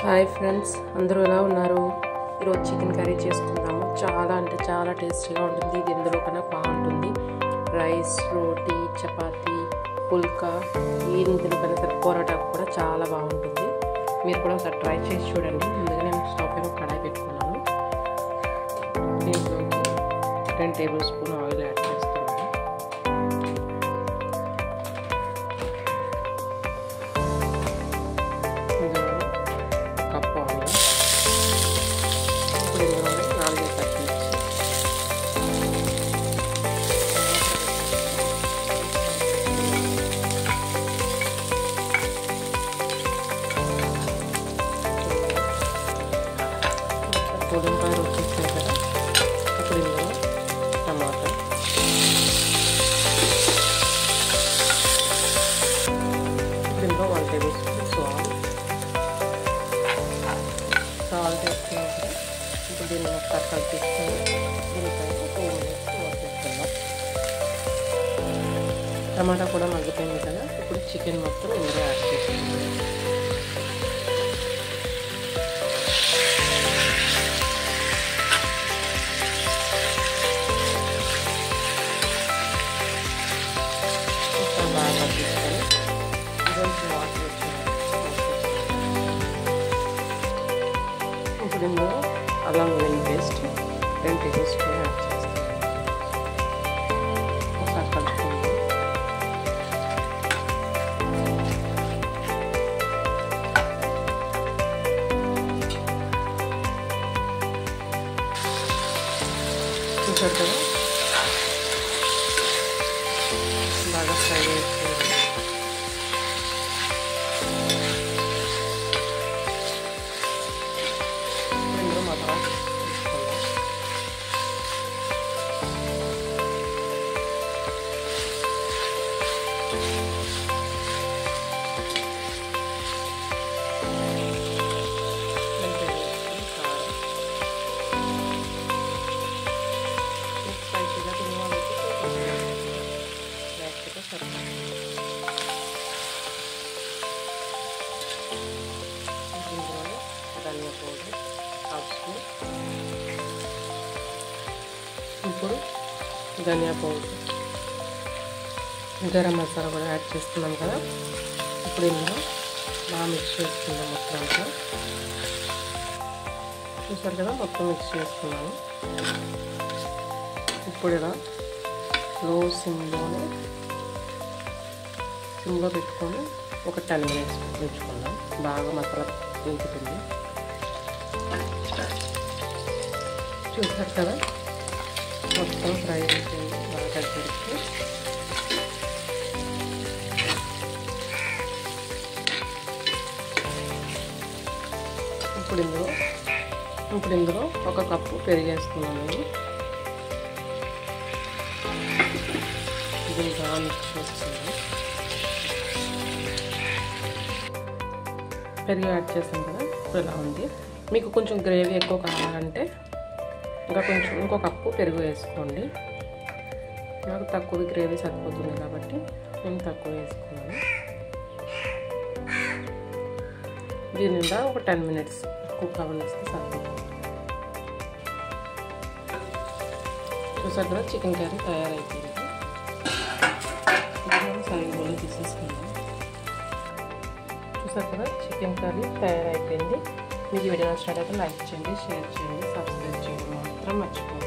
Hi friends, అందరూ ఎలా ఉన్నారు? ఈరోజు చికెన్ కర్రీ చేసుకుందాము. చాలా అంటే చాలా టేస్టీగా ఉంటుంది. ఇది ఎందులో కన్నా బాగుంటుంది. రైస్, రోటీ, చపాతీ, పుల్కా, ఇందులో కన్నా సరే పొరాటాకు కూడా చాలా బాగుంటుంది. మీరు కూడా ఒకసారి ట్రై చేసి చూడండి. ముందుగా నేను స్టవ్ పైన కడాయి పెట్టుకున్నాను. దీంట్లోకి 10 టేబుల్ స్పూన్ ఆయిల్ యాడ్ చేస్తున్నాను. ఉల్లిపాయలు వచ్చేసాయి కదా, ఇప్పుడు ఇందులో టమాటా, ఇప్పుడు ఇందులో 1 టేబుల్ స్పూన్ సాల్ట్ వేసుకున్నాం కదా. ఇప్పుడు దీన్ని ఒకసారి కలిపిస్తుంది. దీనిపైన 2 మినిట్స్ వేసుకుందాం. టమాటా కూడా మగ్గిపోయింది కదా. ఇప్పుడు చికెన్ మొత్తం ఇందులో యాడ్ చేసుకుందాం. బాగా తీసుకొని కొంచెం వాటర్ వచ్చేయాలి. ఇప్పుడు ఇందులో అల్లం వెల్లుల్లి పేస్ట్ 10 టేబుల్ స్పూన్ యాడ్ చేస్తాను. ఒకసారి కలుపుకుందాం. చూసారు కదా, బాగా ఫ్రై చేసుకోవాలి. ఇందులో మసాలా వేసుకుందాం. స్పైసీగా తినే వాళ్ళకి లేకపోతే సరిపోతుంది. ఇందులోనే ధనియా పౌడర్ 1/2 స్పూన్. ఇప్పుడు ధనియా పౌడర్, గరం మసాలా కూడా యాడ్ చేస్తున్నాం కదా. ఇప్పుడు ఇందులో బాగా మిక్స్ చేసుకుందాం మొత్తం అంతా. చూసారు కదా, మొత్తం మిక్స్ చేసుకున్నాను. ఇప్పుడు ఇలా లో సిమ్లో పెట్టుకొని ఒక 10 మినిట్స్ ఉంచుకుందాం. బాగా మసాలా వేగుతుంది. చూసారు కదా, మొత్తం ఫ్రై అయిపోయింది. బాగా దగ్గరికి ఇప్పుడు ఇందులో 1 కప్పు పెరిగేస్తున్నాను. ఇది బాగా మిక్స్ చేస్తున్నాను. పెరుగు యాడ్ చేసాను కదా, ఇప్పుడు ఇలా ఉంది. మీకు కొంచెం గ్రేవీ ఎక్కువ కావాలంటే ఇంకో కప్పు పెరుగు వేసుకోండి. నాకు తక్కువ గ్రేవీ సరిపోతుంది కాబట్టి నేను తక్కువ వేసుకున్నాను. దీని మీద ఒక 10 మినిట్స్ కుక్ అవ్వనిస్తే సరిపోతుంది. చూసారు కదా, చికెన్ కర్రీ తయారైపోయింది. సరిగ్గా బౌల్ తీసేసుకుందాం. చూసారు కదా, చికెన్ కర్రీ తయారైపోయింది. మీకు వీడియో నచ్చినట్లయితే లైక్ చేయండి, షేర్ చేయండి, సబ్స్క్రైబ్ చేయడం మాత్రం మర్చిపోండి.